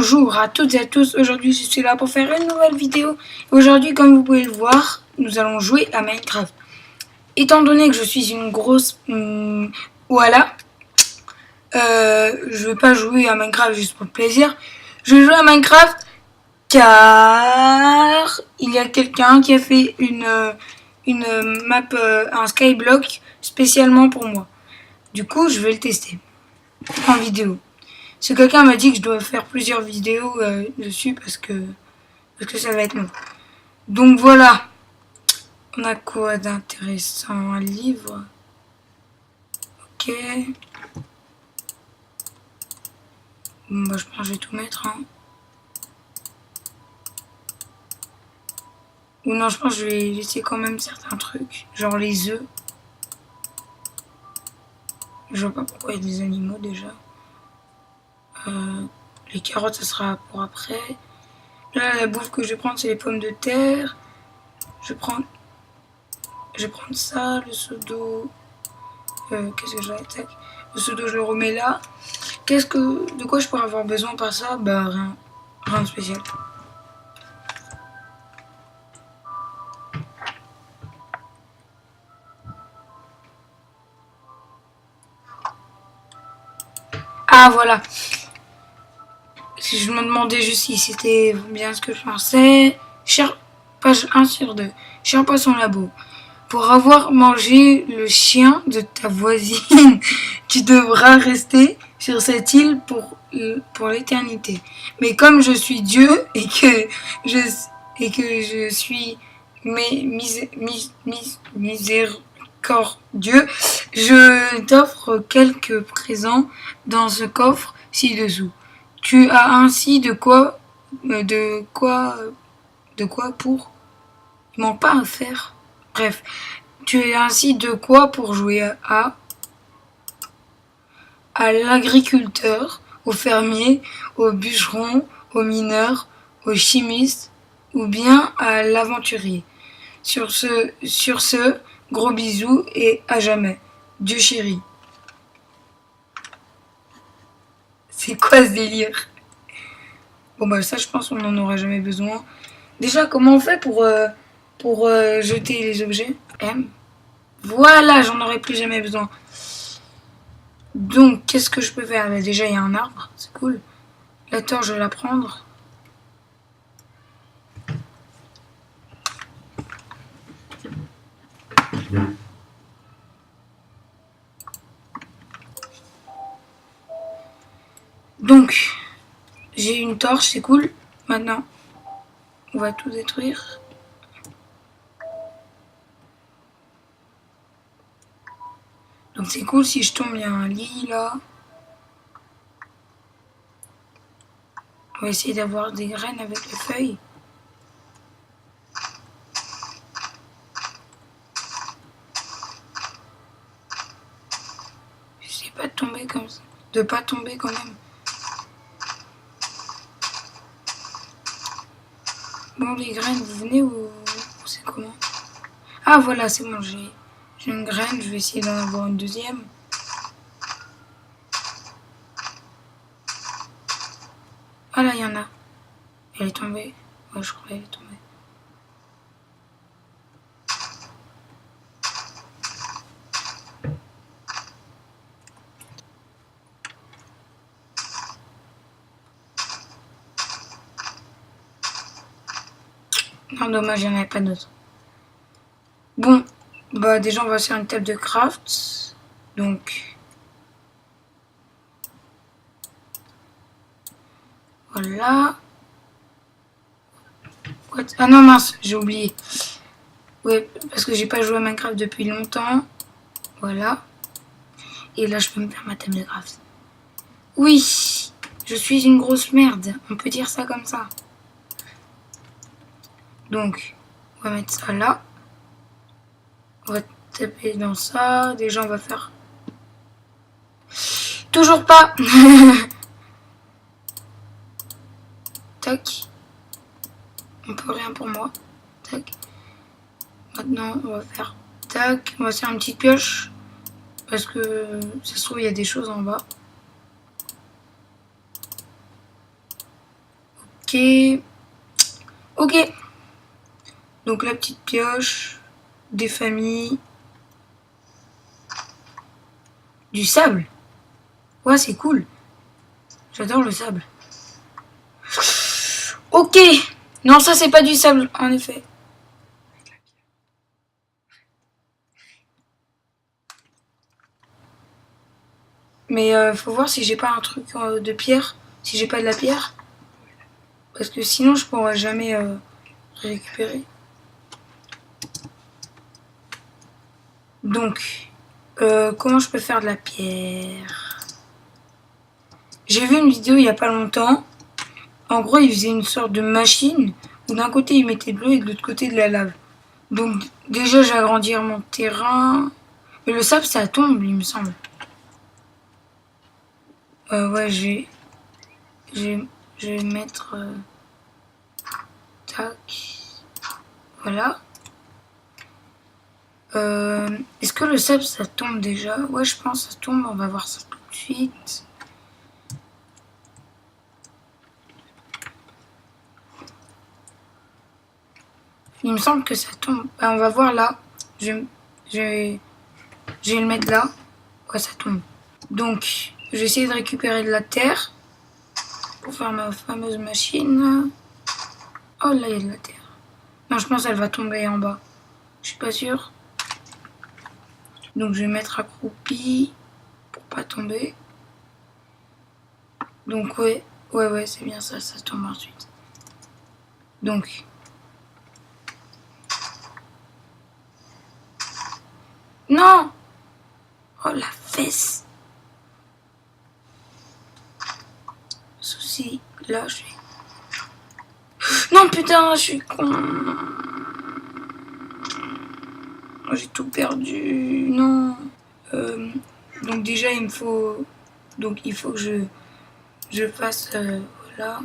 Bonjour à toutes et à tous, aujourd'hui je suis là pour faire une nouvelle vidéo. Aujourd'hui, comme vous pouvez le voir, nous allons jouer à Minecraft. Étant donné que je suis une grosse... voilà, je vais pas jouer à Minecraft juste pour le plaisir. Je vais jouer à Minecraft car il y a quelqu'un qui a fait une map, un skyblock spécialement pour moi. Du coup, je vais le tester en vidéo. Si quelqu'un m'a dit que je dois faire plusieurs vidéos dessus parce que ça va être long. Donc voilà. On a quoi d'intéressant? Un livre. Ok. Bon bah je pense que je vais tout mettre. Hein. Ou non, je pense que je vais laisser quand même certains trucs. Genre les œufs. Je vois pas pourquoi il y a des animaux déjà. Les carottes, ça sera pour après. Là, la bouffe que je vais prendre, c'est les pommes de terre. Je vais prendre ça, le seau d'eau. Qu'est-ce que je vais attaquer? Le seau d'eau, je le remets là. De quoi je pourrais avoir besoin par ça? Bah rien de spécial. Ah voilà. Si je me demandais juste si c'était bien ce que je pensais. Page 1 sur 2. Chien poisson labo. Pour avoir mangé le chien de ta voisine, tu devras rester sur cette île pour l'éternité. Mais comme je suis Dieu et que je suis miséricordieux, je t'offre quelques présents dans ce coffre ci-dessous. Tu as ainsi de quoi pour... Il manque pas à faire. Bref, tu as ainsi de quoi pour jouer à l'agriculteur, au fermier, au bûcheron, au mineur, au chimiste ou bien à l'aventurier. Sur ce, gros bisous et à jamais. Dieu chéri. C'est quoi ce délire? Bon bah ça je pense qu'on n'en aura jamais besoin. Déjà comment on fait pour jeter les objets? M. Voilà, j'en aurai plus jamais besoin. Donc qu'est-ce que je peux faire? Bah, déjà il y a un arbre, c'est cool. La torche je vais la prendre. Donc j'ai une torche, c'est cool. Maintenant on va tout détruire. Donc c'est cool, si je tombe, il y a un lit là. On va essayer d'avoir des graines avec les feuilles. J'essaie pas de tomber comme ça. De pas tomber quand même. Bon les graines, vous venez ou c'est comment? Ah voilà, c'est bon, j'ai une graine, je vais essayer d'en avoir une deuxième. Ah là, il y en a. Elle est tombée. Ouais, je crois qu'elle est tombée. Non, dommage, il n'y en avait pas d'autres. Bon, bah déjà, on va faire une table de craft. Donc, voilà. What? Ah non, mince, j'ai oublié. Ouais, parce que j'ai pas joué à Minecraft depuis longtemps. Voilà. Et là, je peux me faire ma table de craft. Oui, je suis une grosse merde. On peut dire ça comme ça. Donc, on va mettre ça là. On va taper dans ça. Déjà, on va faire... Toujours pas. Tac. On peut rien pour moi. Tac. Maintenant, on va faire... Tac. On va faire une petite pioche. Parce que ça se trouve, il y a des choses en bas. Ok. Ok. Donc la petite pioche, des familles, du sable. Ouais, c'est cool. J'adore le sable. Ok. Non, ça c'est pas du sable, en effet. Mais faut voir si j'ai pas un truc de pierre. Si j'ai pas de la pierre. Parce que sinon je pourrais jamais récupérer. Donc, comment je peux faire de la pierre? J'ai vu une vidéo il y a pas longtemps. En gros, il faisait une sorte de machine où d'un côté il mettait de l'eau et de l'autre côté de la lave. Donc déjà j'ai agrandir mon terrain. Mais le sable ça tombe, il me semble. Ouais, je vais mettre tac. Voilà. Est-ce que le sable ça tombe déjà? Ouais, je pense que ça tombe. On va voir ça tout de suite. Il me semble que ça tombe. On va voir là. Je vais le mettre là. Ouais, ça tombe. Donc, je vais essayer de récupérer de la terre pour faire ma fameuse machine. Oh là, il y a de la terre. Non, je pense qu'elle va tomber en bas. Je suis pas sûre. Donc, je vais mettre accroupi pour pas tomber. Donc, ouais, c'est bien ça, ça tombe ensuite. Donc, non! Oh la fesse! Souci, là, je suis. Non, putain, je suis con. J'ai tout perdu. Non. Donc déjà, il me faut. Donc il faut que je fasse. Voilà.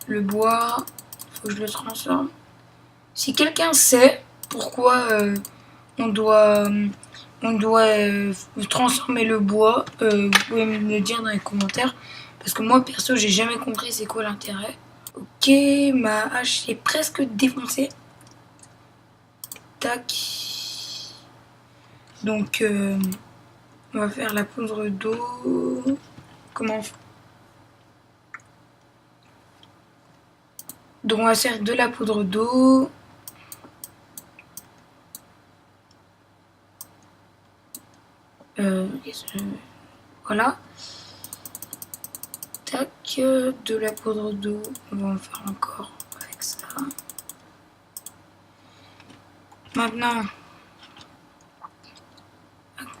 Le bois. Il faut que je le transforme. Si quelqu'un sait pourquoi on doit. Transformer le bois, vous pouvez me le dire dans les commentaires. Parce que moi, perso, j'ai jamais compris c'est quoi l'intérêt. Ok, ma hache est presque défoncée. Tac. Donc, on va faire la poudre d'eau. Comment on fait? Donc, on va faire de la poudre d'eau. Voilà. Tac, de la poudre d'eau. On va en faire encore avec ça. Maintenant,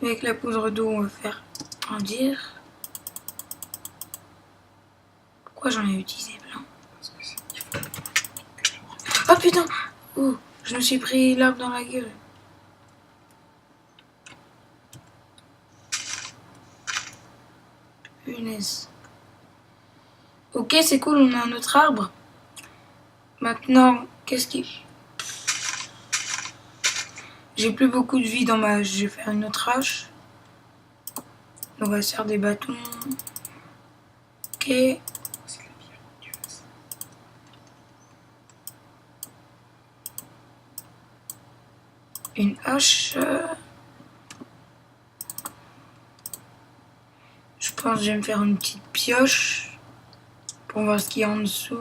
avec la poudre d'eau, on va faire grandir. Pourquoi j'en ai utilisé plein? Oh putain! Oh, je me suis pris l'arbre dans la gueule. Punaise. Ok, c'est cool, on a un autre arbre. Maintenant, qu'est-ce qui... J'ai plus beaucoup de vie dans ma hache. Je vais faire une autre hache. On va se faire des bâtons. Ok. Une hache. Je pense que je vais me faire une petite pioche. Pour voir ce qu'il y a en dessous.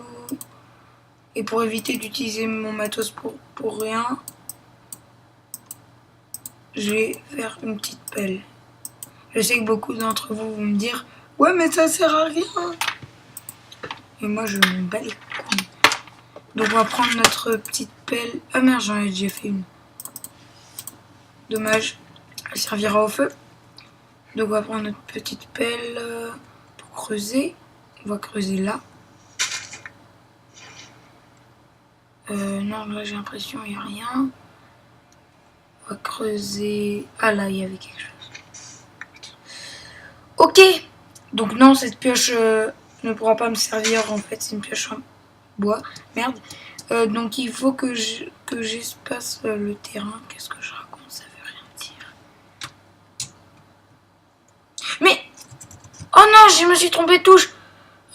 Et pour éviter d'utiliser mon matos pour rien. Je vais faire une petite pelle. Je sais que beaucoup d'entre vous vont me dire « Ouais, mais ça sert à rien !» Et moi, je me bats les couilles. Donc, on va prendre notre petite pelle. Ah merde, j'en ai déjà fait une. Dommage, elle servira au feu. Donc, on va prendre notre petite pelle pour creuser. On va creuser là. Non, là, j'ai l'impression qu'il n'y a rien. On va creuser... Ah là, il y avait quelque chose. Ok. Donc non, cette pioche ne pourra pas me servir. En fait, c'est une pioche en bois. Merde. Donc il faut que j'espace le terrain. Qu'est-ce que je raconte? Ça veut rien dire. Mais... Oh non, je me suis trompé de touche.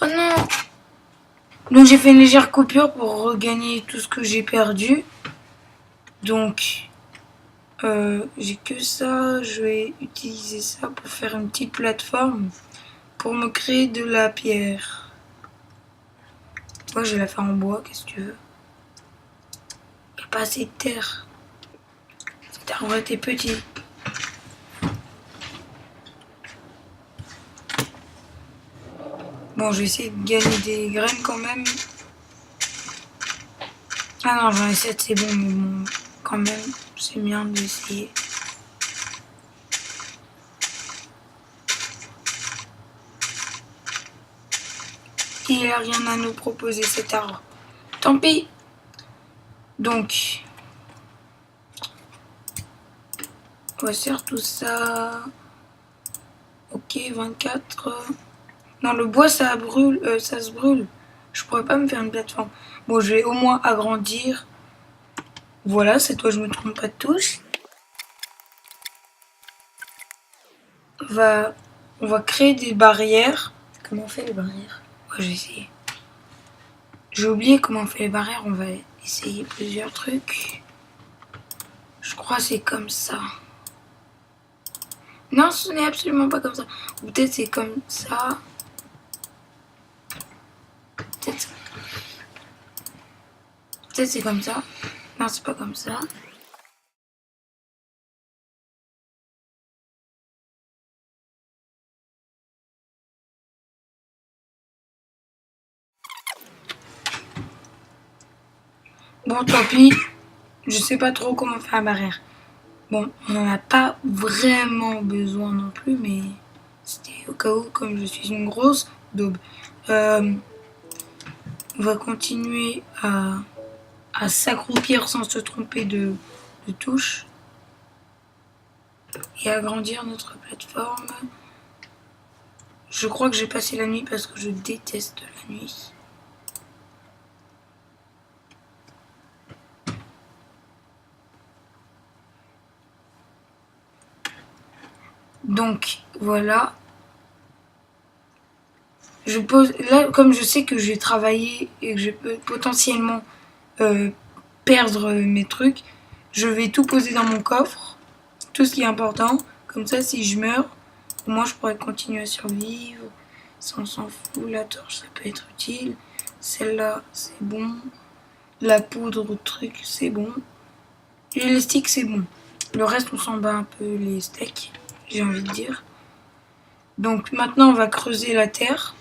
Oh non. Donc j'ai fait une légère coupure pour regagner tout ce que j'ai perdu. Donc j'ai que ça. Je vais utiliser ça pour faire une petite plateforme pour me créer de la pierre. Moi je vais la faire en bois, qu'est-ce que tu veux. Il n'y a pas assez de terre. Cette terre aurait été petite. Bon, je vais essayer de gagner des graines quand même. Ah non, j'en ai 7, c'est bon, mais bon, quand même, c'est bien d'essayer. Il n'y a rien à nous proposer cet arbre. Tant pis. Donc, on va faire tout ça. Ok, 24. Non, le bois, ça brûle, ça se brûle. Je pourrais pas me faire une plateforme. Bon, je vais au moins agrandir. Voilà, cette fois, je me trompe pas de touche. On va créer des barrières. Comment on fait les barrières? Ouais, je vais essayer. J'ai oublié comment on fait les barrières. On va essayer plusieurs trucs. Je crois que c'est comme ça. Non, ce n'est absolument pas comme ça. Ou peut-être c'est comme ça. Peut-être c'est comme ça. Non, c'est pas comme ça. Bon, tant pis. Je sais pas trop comment faire la barrière. Bon, on n'en a pas vraiment besoin non plus, mais c'était au cas où, comme je suis une grosse daube. On va continuer à s'accroupir sans se tromper de touche et agrandir notre plateforme. Je crois que j'ai passé la nuit parce que je déteste la nuit. Donc voilà. Je pose là, comme je sais que je vais travailler et que je peux potentiellement perdre mes trucs, je vais tout poser dans mon coffre, tout ce qui est important. Comme ça, si je meurs, au moins je pourrais continuer à survivre. Ça, on s'en fout. La torche, ça peut être utile. Celle-là, c'est bon. La poudre, truc, c'est bon. L'élastique, c'est bon. Le reste, on s'en bat un peu les steaks, j'ai envie de dire. Donc maintenant, on va creuser la terre.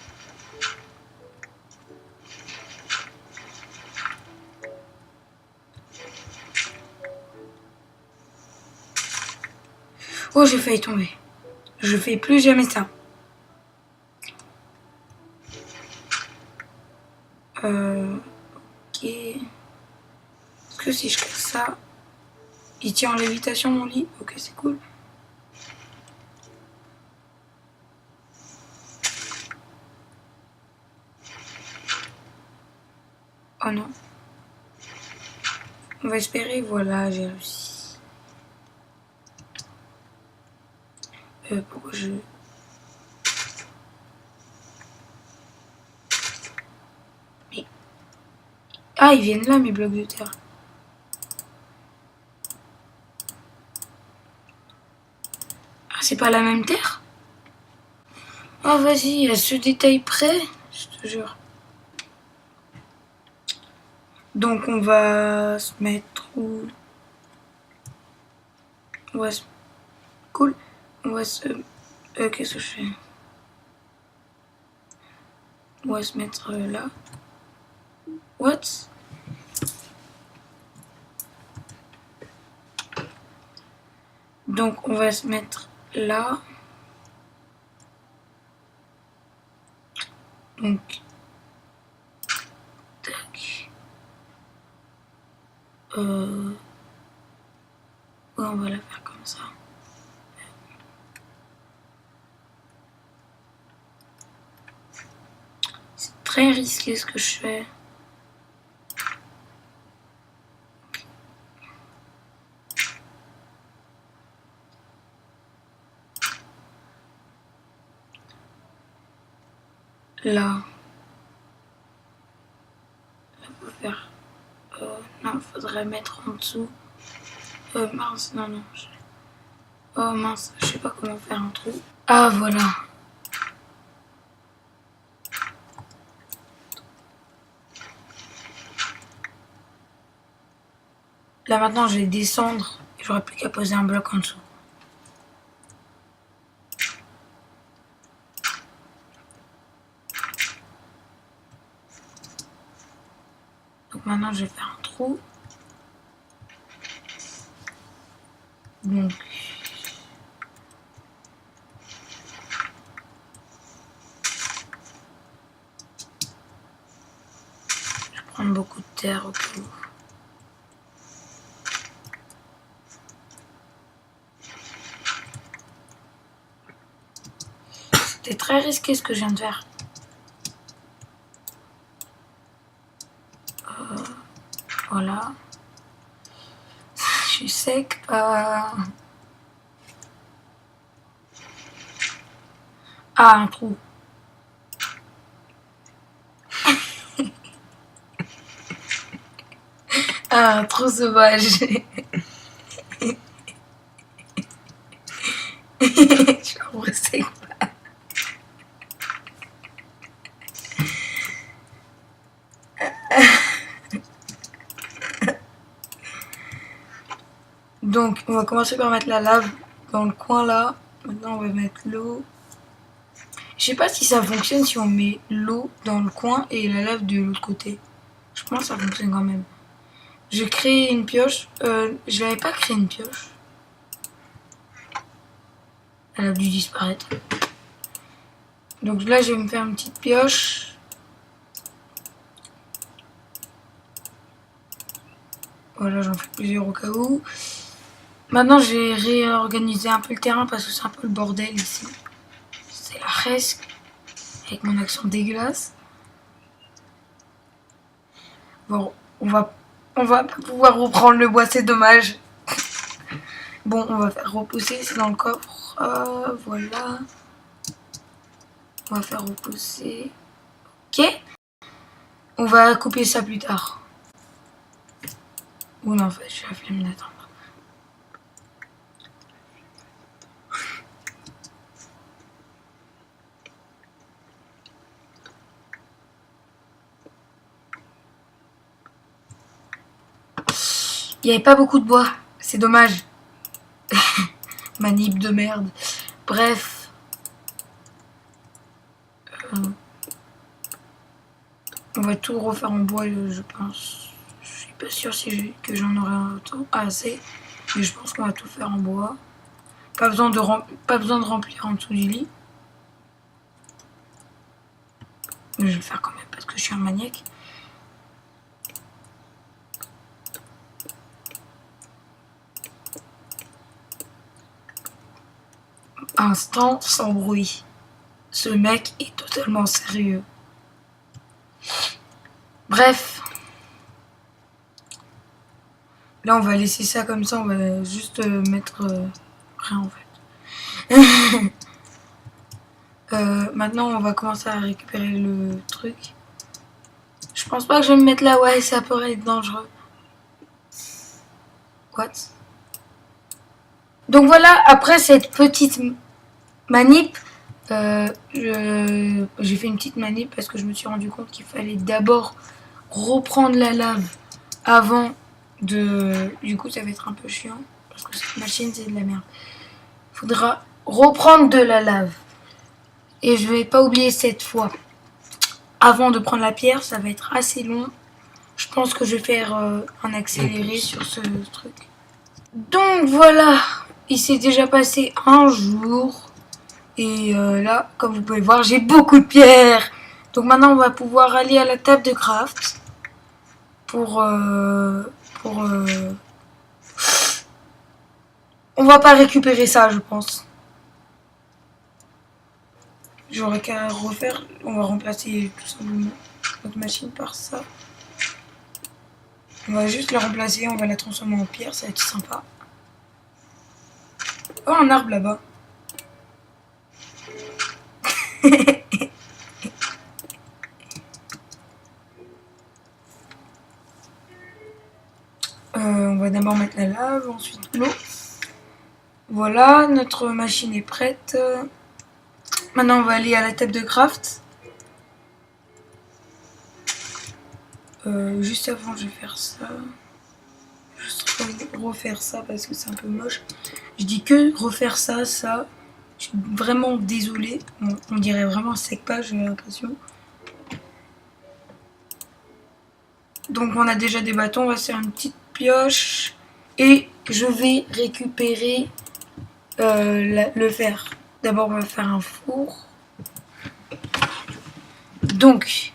Oh, j'ai failli tomber. Je fais plus jamais ça. Ok. Est-ce que si je casse ça, il tient en lévitation mon lit? Ok, c'est cool. Oh non. On va espérer. Voilà, j'ai réussi. Pourquoi je... Mais... Ah, ils viennent là, mes blocs de terre. Ah, c'est pas la même terre? Ah, vas-y, à ce détail près, je te jure. Donc, on va se mettre où? On va se... Cool. On va se... qu'est-ce que je fais? On va se mettre là. What? Donc, on va se mettre là. Donc, tac. Ouais, on va la faire comme ça. C'est très risqué ce que je fais. Là. faudrait mettre en dessous. Mince, non, non. Oh mince, je sais pas comment faire un trou. Ah, voilà. Là maintenant, je vais descendre et j'aurai plus qu'à poser un bloc en dessous. Donc maintenant, je vais faire un trou. Donc, je vais prendre beaucoup de terre au cas où. C'était très risqué ce que je viens de faire. Voilà. Je suis sec. Ah, un trou. Un trou sauvage. Je suis embrassée. Donc, on va commencer par mettre la lave dans le coin là. Maintenant, on va mettre l'eau. Je sais pas si ça fonctionne si on met l'eau dans le coin et la lave de l'autre côté. Je pense que ça fonctionne quand même. Je crée une pioche. Je n'avais pas créé une pioche. Elle a dû disparaître. Donc là, je vais me faire une petite pioche. Voilà, j'en fais plusieurs au cas où. Maintenant, je vais réorganiser un peu le terrain parce que c'est un peu le bordel ici. C'est la fresque avec mon accent dégueulasse. Bon, on va pas pouvoir reprendre le bois, c'est dommage. Bon, on va faire repousser, c'est dans le coffre. Voilà. On va faire repousser. Ok. On va couper ça plus tard. Ou non, en fait, j'ai la flemme d'attendre. Il n'y avait pas beaucoup de bois. C'est dommage. Manip de merde. Bref. On va tout refaire en bois, je pense. Je suis pas sûre que j'en aurai assez. Mais je pense qu'on va tout faire en bois. Pas besoin de remplir en dessous du lit. Mais je vais le faire quand même parce que je suis un maniaque. Instant sans bruit. Ce mec est totalement sérieux. Bref. Là, on va laisser ça comme ça. On va juste mettre rien en fait. Maintenant, on va commencer à récupérer le truc. Je pense pas que je vais me mettre là. Ouais, ça pourrait être dangereux. What? Donc voilà, après cette petite manip, j'ai fait une petite manip parce que je me suis rendu compte qu'il fallait d'abord reprendre la lave avant de... Du coup, ça va être un peu chiant parce que cette machine, c'est de la merde. Il faudra reprendre de la lave. Et je vais pas oublier cette fois. Avant de prendre la pierre, ça va être assez long. Je pense que je vais faire un accéléré sur ce truc. Donc voilà, il s'est déjà passé un jour. Et là, comme vous pouvez voir, j'ai beaucoup de pierres. Donc maintenant, on va pouvoir aller à la table de craft. On va pas récupérer ça, je pense. J'aurais qu'à refaire. On va remplacer tout simplement notre machine par ça. On va juste la remplacer, on va la transformer en pierre, ça va être sympa. Oh, un arbre là-bas. ensuite l'eau. Voilà, notre machine est prête. Maintenant, on va aller à la table de craft. Juste avant, je vais faire ça. Juste refaire ça parce que c'est un peu moche. Je dis que refaire ça. Je suis vraiment désolée. On dirait vraiment un sec pas, j'ai l'impression. Donc on a déjà des bâtons, on va se faire une petite pioche. Et je vais récupérer le fer. D'abord on va faire un four. Donc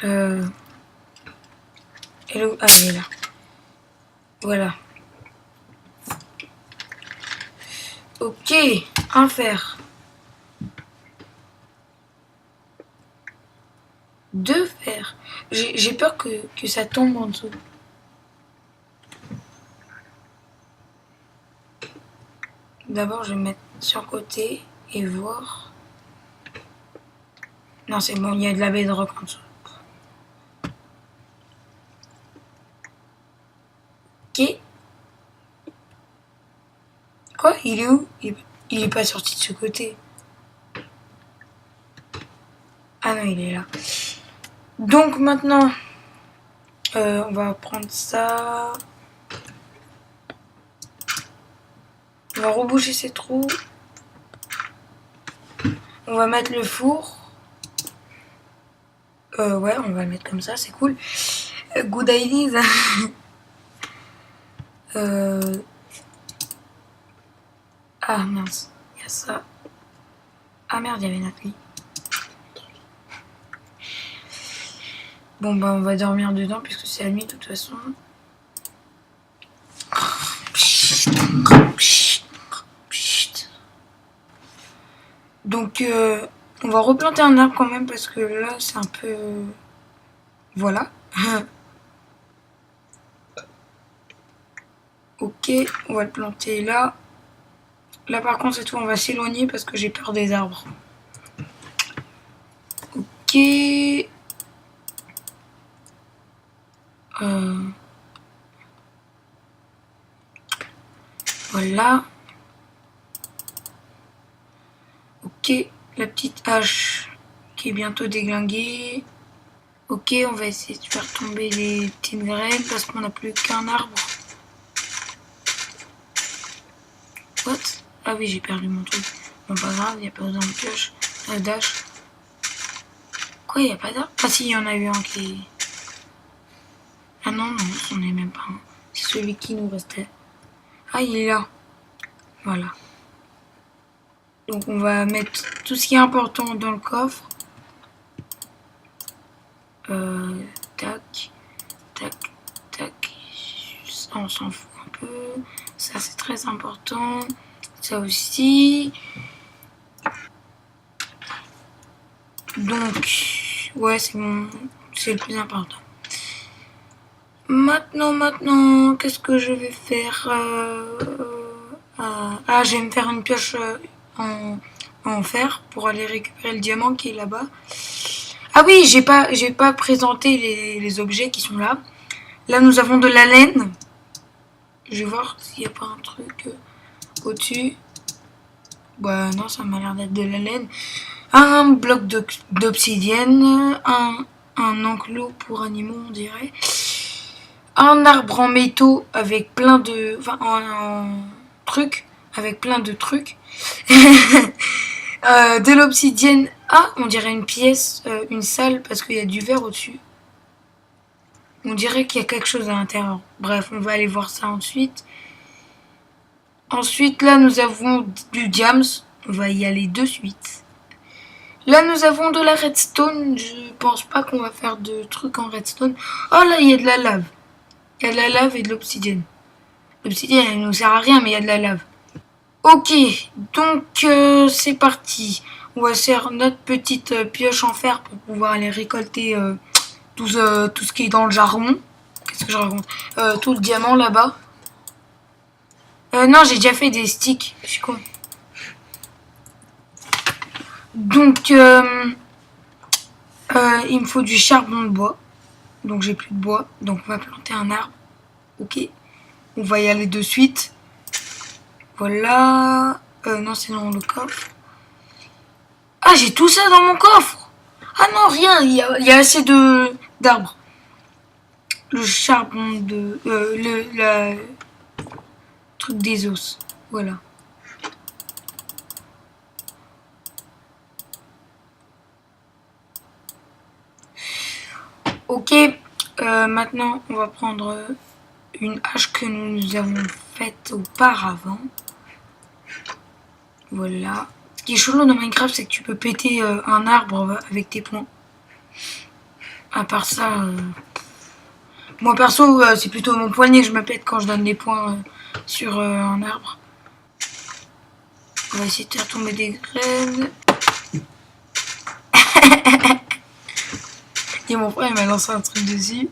elle est là. Voilà. Ok, un fer. 2 fers. J'ai peur que ça tombe en dessous. D'abord, je vais mettre sur le côté et voir. Non, c'est bon, il y a de la bedrock en dessous. Ok. Quoi? Il est où? Il est pas sorti de ce côté. Ah non, il est là. Donc maintenant, on va prendre ça. On va reboucher ces trous. On va mettre le four. Ouais, on va le mettre comme ça, c'est cool. Good ideas. Ah mince, il y a ça. Ah merde, il y avait notre lit. Bon bah on va dormir dedans puisque c'est la nuit de toute façon. Donc on va replanter un arbre quand même parce que là c'est un peu... Voilà. Ok, on va le planter là. Là par contre c'est tout, on va s'éloigner parce que j'ai peur des arbres. Ok. Voilà. Ok, la petite hache qui est bientôt déglinguée. Ok, on va essayer de faire tomber les petites graines parce qu'on n'a plus qu'un arbre. What? Ah oui, j'ai perdu mon truc. Bon, pas grave, il n'y a pas besoin de pioche. Dash. Quoi, il n'y a pas d'arbre? Ah si, il y en a eu un qui... Ah non, non, c'en est même pas un. C'est celui qui nous restait. Ah, il est là. Voilà. Donc on va mettre tout ce qui est important dans le coffre. Tac, tac, tac. Ça, on s'en fout un peu. Ça, c'est très important. Ça aussi. Donc, ouais, c'est bon. C'est le plus important. Maintenant, qu'est-ce que je vais faire Ah, je vais me faire une pioche en fer pour aller récupérer le diamant qui est là-bas. Ah oui, j'ai pas présenté les objets qui sont là. Là, nous avons de la laine. Je vais voir s'il n'y a pas un truc au-dessus. Bah non, ça m'a l'air d'être de la laine. Un bloc d'obsidienne. Un enclos pour animaux, on dirait. Un arbre en métaux avec plein de... Enfin, en trucs. Avec plein de trucs. De l'obsidienne. Ah, on dirait une pièce, une salle, parce qu'il y a du verre au-dessus. On dirait qu'il y a quelque chose à l'intérieur. Bref, on va aller voir ça ensuite. Ensuite, là, nous avons du diams. On va y aller de suite. Là, nous avons de la redstone. Je pense pas qu'on va faire de trucs en redstone. Oh, là, il y a de la lave. Il y a de la lave et de l'obsidienne. L'obsidienne, elle nous sert à rien, mais il y a de la lave. Ok, donc c'est parti. On va faire notre petite pioche en fer pour pouvoir aller récolter tout ce qui est dans le charbon. Qu'est-ce que je raconte? Tout le diamant là-bas. Non, j'ai déjà fait des sticks. Je suis con. Donc, il me faut du charbon de bois. Donc, j'ai plus de bois. Donc, on va planter un arbre. Ok. On va y aller de suite. Voilà. Non, c'est dans le coffre. Ah, j'ai tout ça dans mon coffre. Ah non, rien. Il y a assez d'arbres. Le charbon de... le truc des os. Voilà. Ok. Maintenant, on va prendre une hache que nous avons faite auparavant. Voilà. Ce qui est chelou dans Minecraft, c'est que tu peux péter un arbre avec tes poings. À part ça, moi perso, c'est plutôt mon poignet que je me pète quand je donne des points sur un arbre. On va essayer de faire tomber des graines. Et mon frère il m'a lancé un truc dessus.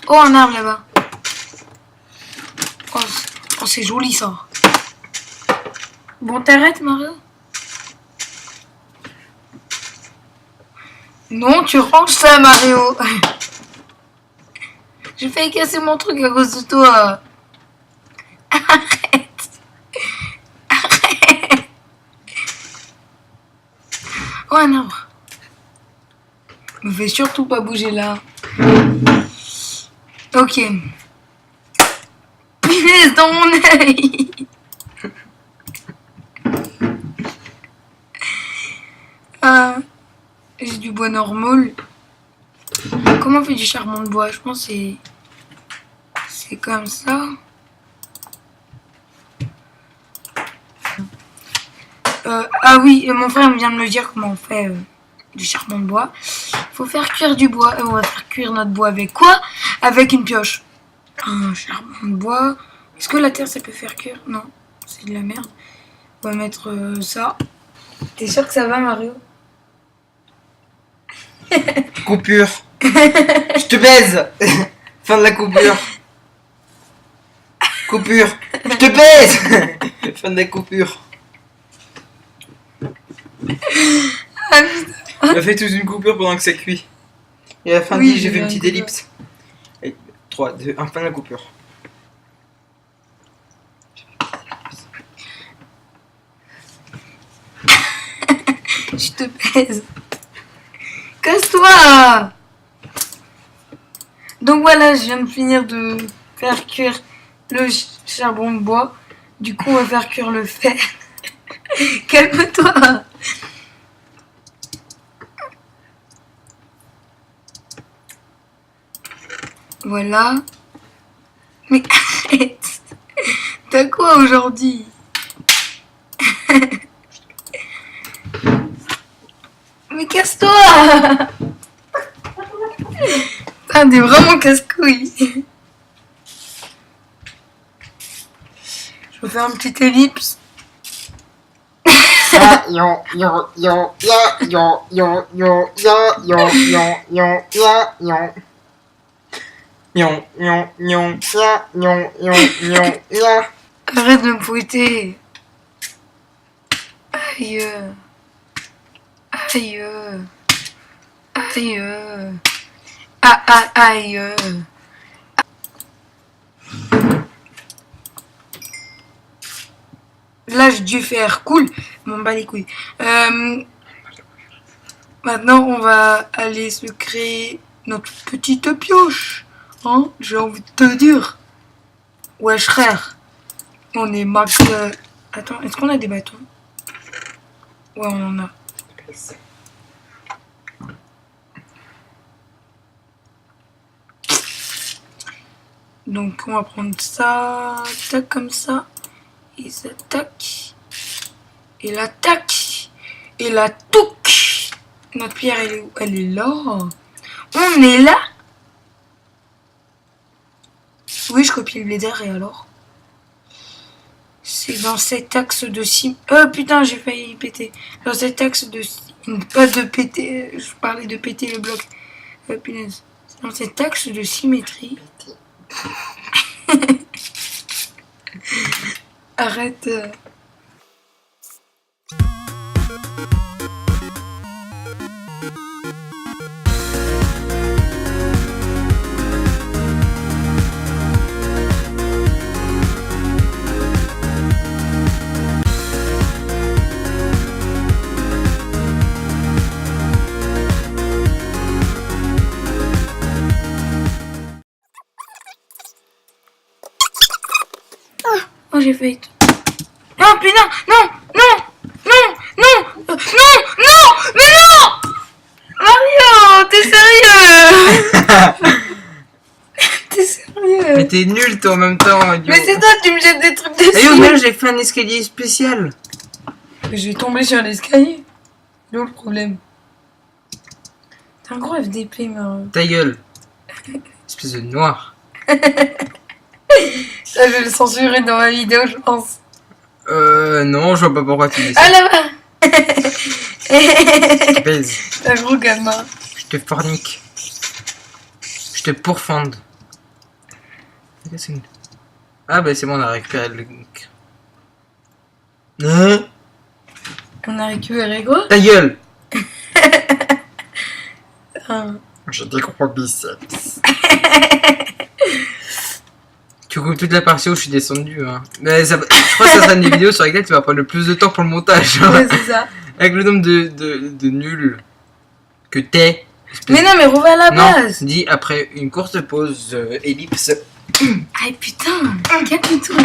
Oh, un arbre là-bas. Oh, c'est joli ça. Bon, t'arrêtes Mario? Non, tu ranges ça Mario. J'ai failli casser mon truc à cause de toi. Arrête. Arrête. Oh, un arbre. Me fais surtout pas bouger là. Ok. Punaise dans mon œil. J'ai du bois normal. Comment on fait du charbon de bois? Je pense que c'est comme ça. Ah oui, mon frère vient de me dire comment on fait du charbon de bois. Il faut faire cuire du bois. Et on va faire cuire notre bois avec quoi? Avec une pioche. Un charbon de bois. Est-ce que la terre ça peut faire cuire? Non, c'est de la merde. On va mettre ça. T'es sûr que ça va Mario? Coupure. Je te baise. Fin de la coupure. Coupure. Je te baise. Fin de la coupure. Ah putain. On a fait toute une coupure pendant que ça cuit. Et à la fin Oui, j'ai fait une j'ai petite un ellipse. 3, 2, 1, fin de la coupure. Je te pèse. Casse-toi. Donc voilà, je viens de finir de faire cuire le charbon de bois. Du coup, on va faire cuire le fer. Calme-toi. Voilà. Mais arrête. T'as quoi aujourd'hui? Mais casse-toi. Putain, t'es vraiment casse-couille. Je vais faire une petite ellipse. Yo yo yo ya yo yo yo ya yo yo yo ya yo. Yon, yon, yon, ya, yon, yon, yon, ya. Arrête de me fouetter. Aïe. Aïe. Aïe. Ah, ah, aïe. Là, j'ai dû faire cool. M'en bats les couilles. Maintenant, on va aller se créer notre petite pioche. Hein, j'ai envie de te dire. Wesh frère. On est max... Attends, est-ce qu'on a des bâtons? Ouais, on en a. Donc, on va prendre ça. Tac, comme ça. Et ça, tac. Et la tac. Et la touc. Notre pierre, elle est où? Elle est là. On est là. Oui, je copie le blader et alors? C'est dans cet axe de ciment. Oh putain, j'ai failli péter. Dans cet axe de... Pas de péter. Je parlais de péter le bloc. Punaise. C'est dans cet axe de symétrie. Arrête. j'ai failli... Non, putain, non, non, non, non, non, non, mais non Mario, t'es sérieux? T'es sérieux? Mais t'es nul toi en même temps. Yo. Mais c'est toi, tu me jettes des trucs dessus. Et au moins j'ai fait un escalier spécial. Je vais tomber sur l'escalier. C'est où le problème? T'es un gros FDP, Mario. Ta gueule. Espèce de noir. Ça, je vais le censurer dans ma vidéo, je pense. Non, je vois pas pourquoi tu dis ça. Ah là-bas. Je te baise. Un gros gamin. Je te fornique. Je te pourfende. Ah bah c'est bon, on a récupéré le... Hein? On a récupéré quoi? Ta gueule. Ah. J'ai des gros biceps. Tu coupes toute la partie où je suis descendu. Hein. Mais ça, je crois que ça sera une des vidéos sur lesquelles tu vas prendre le plus de temps pour le montage. Hein. Ouais, c'est ça. Avec le nombre de nuls que t'es. Mais non, mais reviens à la Non, base. dis après une courte pause ellipse. Aïe putain, calme-toi.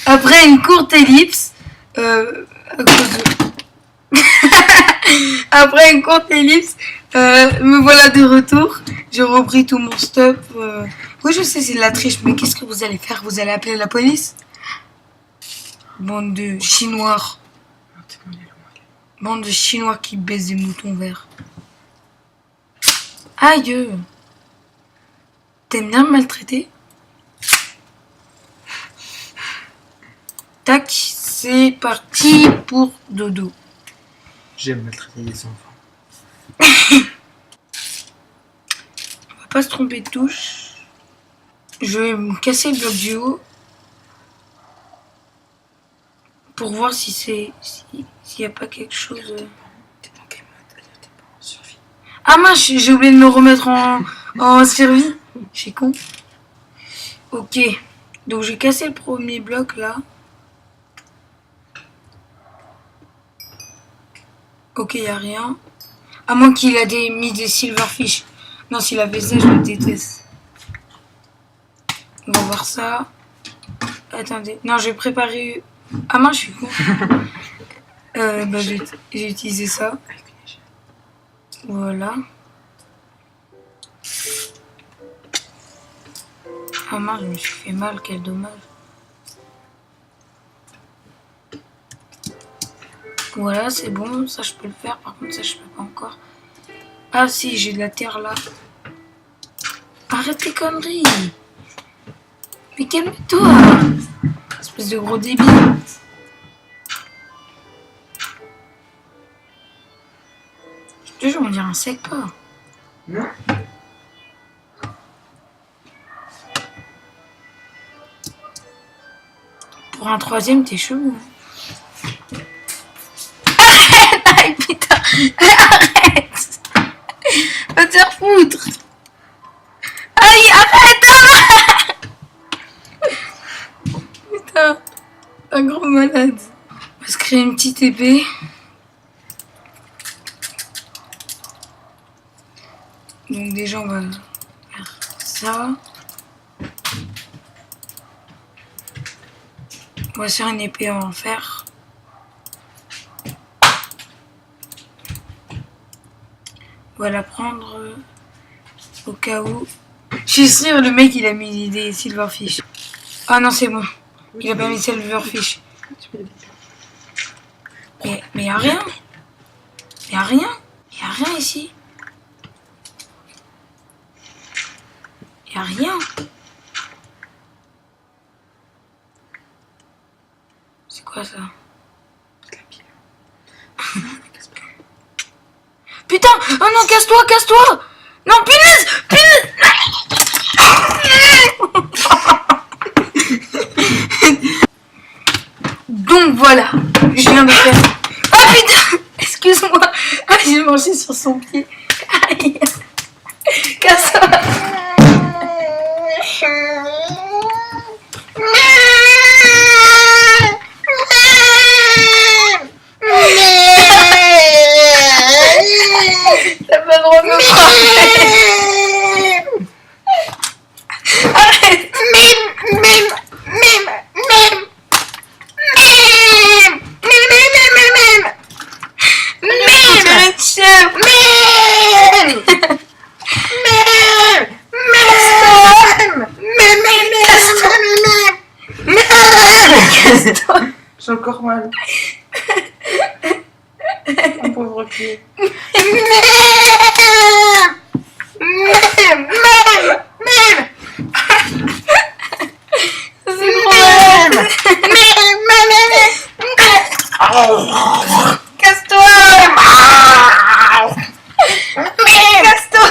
Après une courte ellipse, à cause de... Après une courte ellipse, me voilà de retour. J'ai repris tout mon stop. Oui, je sais, c'est de la triche, mais qu'est-ce que vous allez faire? Vous allez appeler la police? Bande de Chinois. Bande de Chinois qui baissent des moutons verts. Aïe! T'aimes bien me maltraiter? Tac, c'est parti pour dodo. J'aime maltraiter les enfants. On va pas se tromper de touche. Je vais me casser le bloc du haut. Pour voir si c'est... s'il y a pas quelque chose... T'es dans quel mode? T'es pas en survie. Ah mince, j'ai oublié de me remettre en survie. Je suis con. Ok. Donc j'ai cassé le premier bloc là. Ok, y a rien. À moins qu'il a mis des silverfish. Non, s'il avait ça, je le déteste. On va voir ça. Attendez. Non, j'ai préparé... Ah mince, je suis con. Bah, j'ai utilisé ça. Voilà. Ah mince, je me suis fait mal, quel dommage. Voilà, c'est bon, ça je peux le faire, par contre ça je peux pas encore. Ah si, j'ai de la terre là. Arrête tes conneries. Mais calme-toi. Espèce de gros débile. Je te jure, on dirait un sec pas. Non. Pour un troisième, t'es chelou. Arrête! Aïe putain! Arrête! Va te faire foutre! Aïe, arrête! Putain, un gros malade. On va se créer une petite épée. Donc déjà, on va faire ça. On va se faire une épée en fer. On va la prendre au cas où. Je suis sûre, le mec il a mis des silverfish. Ah non, c'est bon. Il a pas mis silverfish. Mais y a rien. Y a rien. Y a rien ici. Y a rien. C'est quoi ça? Putain! Oh non, casse-toi, casse-toi! Non, punaise! Punaise! Donc voilà, je viens de faire... Ah putain! Excuse-moi! Ah, j'ai mangé sur son pied. Aïe! Casse-toi! T'as pas le droit de me frapper! Arrête! Un pauvre pied. C'est trop malade. Casse-toi. Casse-toi.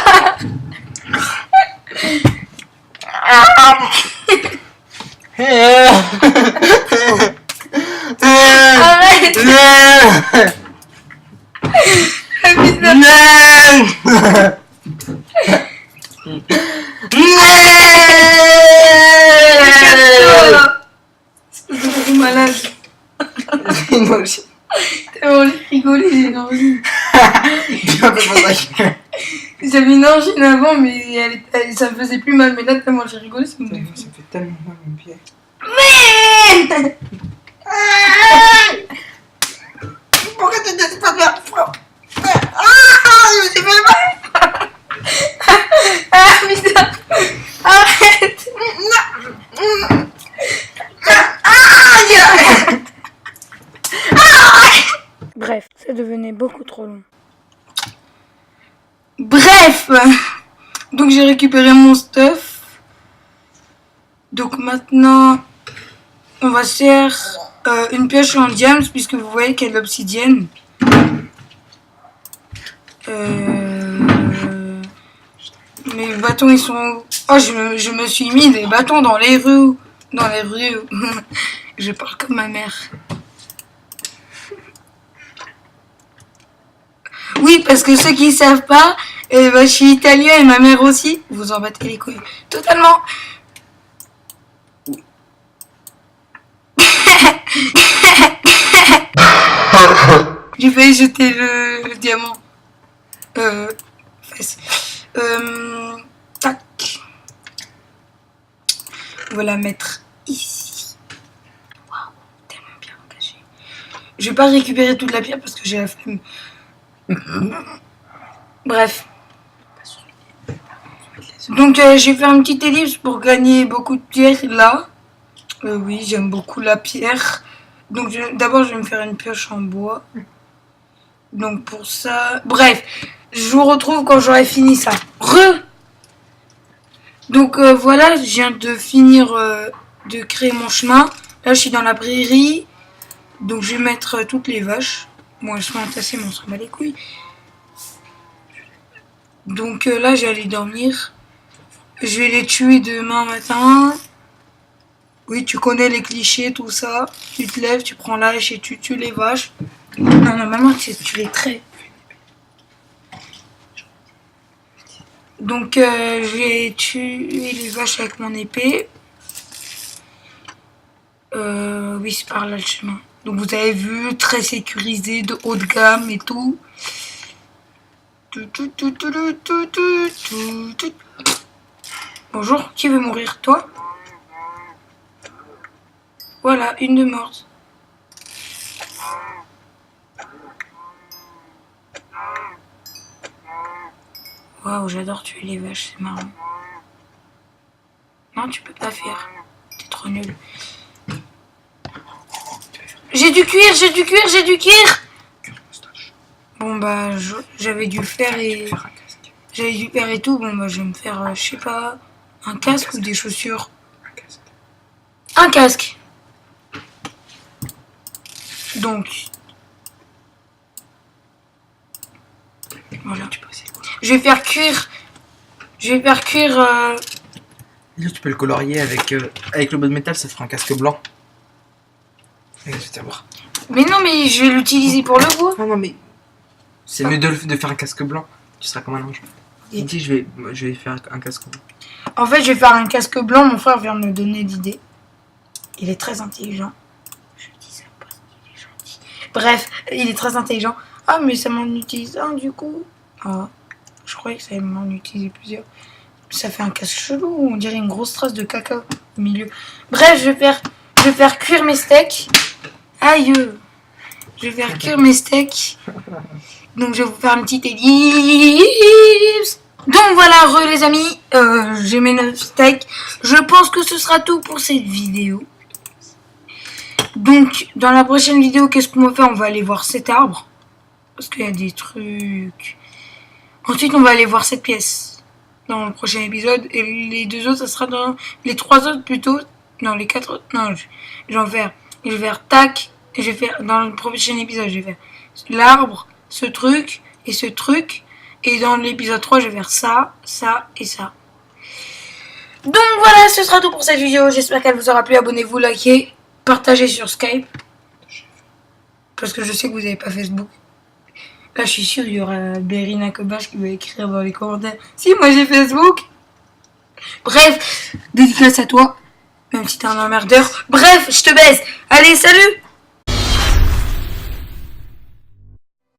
Arrête. Ah, putain. Casse-toi. C'est trop malade. Moi aussi. Tellement j'ai rigolé, j'ai une envie. Bien fait pour ça. J'avais une angine avant, mais ça me faisait plus mal. Mais là, tellement j'ai rigolé, ça me Ça défonce. fait tellement mal mon pied. Mais Pourquoi tu ne dis pas de la foi? j'ai fait mal. Ah putain. Arrête. Bref, ça devenait beaucoup trop long. Bref, donc j'ai récupéré mon stuff. Donc maintenant, on va se faire une pioche en diams puisque vous voyez qu'il y a de l'obsidienne. Mes bâtons ils sont où? Oh, je me suis mis des bâtons dans les rues. Dans les rues. Je parle comme ma mère. Oui, parce que ceux qui savent pas, je suis italien et ma mère aussi. Vous en battez les couilles. Totalement. J'ai failli jeter le diamant. Fesse. Tac. On va la mettre ici. Waouh, tellement bien engagé. Je vais pas récupérer toute la pierre parce que j'ai la flemme. Bref. Donc je vais faire une petite ellipse pour gagner beaucoup de pierres là. Oui, j'aime beaucoup la pierre. Donc d'abord je vais me faire une pioche en bois. Donc pour ça... Bref, je vous retrouve quand j'aurai fini ça. Donc voilà, je viens de finir de créer mon chemin. Là je suis dans la prairie. Donc je vais mettre toutes les vaches. Bon, elles sont entassées, mais on s'en bat les couilles. Donc là, je vais aller dormir. Je vais les tuer demain matin. Oui, tu connais les clichés, tout ça. Tu te lèves, tu prends la hache et tu tues les vaches. Non, normalement, tu les traites. Donc, je vais tuer les vaches avec mon épée. Oui, c'est par là le chemin. Donc vous avez vu, très sécurisé, de haut de gamme et tout. Bonjour, qui veut mourir? Toi? Voilà, une de morte. Waouh, j'adore tuer les vaches, c'est marrant. Non, tu peux pas faire. T'es trop nul. J'ai du cuir, j'ai du cuir, j'ai du cuir. Bon bah j'avais dû faire et j'avais dû faire et tout. Bon bah je vais me faire je sais pas un casque ou des chaussures. Un casque. Donc voilà. Je vais faire cuire. Je vais faire cuire. Là, tu peux le colorier avec le bois de métal, ça fera un casque blanc. Je vais te voir. Mais non, mais je vais l'utiliser pour le bois. Non, mais c'est mieux de faire un casque blanc. Tu seras comme un ange. Et... Dis, je vais faire un casque blanc. En fait, je vais faire un casque blanc. Mon frère vient de me donner l'idée. Il est très intelligent. Je dis ça parce qu'il est gentil. Bref, il est très intelligent. Ah, mais ça m'en utilise un du coup. Ah, je croyais que ça allait m'en utiliser plusieurs. Ça fait un casque chelou. On dirait une grosse trace de caca au milieu. Bref, je vais faire cuire mes steaks. Aïe. Je vais faire cuire mes steaks. Donc je vais vous faire une petite ellipse. Donc voilà, les amis, j'ai mes 9 steaks. Je pense que ce sera tout pour cette vidéo. Donc, dans la prochaine vidéo, qu'est-ce qu'on va faire? On va aller voir cet arbre. Parce qu'il y a des trucs. Ensuite, on va aller voir cette pièce. Dans le prochain épisode. Et les deux autres, ça sera dans... Les trois autres, plutôt. Non, les quatre autres. Non, je vais faire tac. Et je vais faire... Dans le prochain épisode, je vais faire l'arbre, ce truc et ce truc. Et dans l'épisode 3, je vais faire ça, ça et ça. Donc voilà, ce sera tout pour cette vidéo. J'espère qu'elle vous aura plu. Abonnez-vous, likez, partagez sur Skype. Parce que je sais que vous n'avez pas Facebook. Là, je suis sûre qu'il y aura Berina Kobash qui va écrire dans les commentaires. Si, moi j'ai Facebook. Bref, dédicace à toi. Même si t'es un emmerdeur. Bref, je te baise. Allez, salut!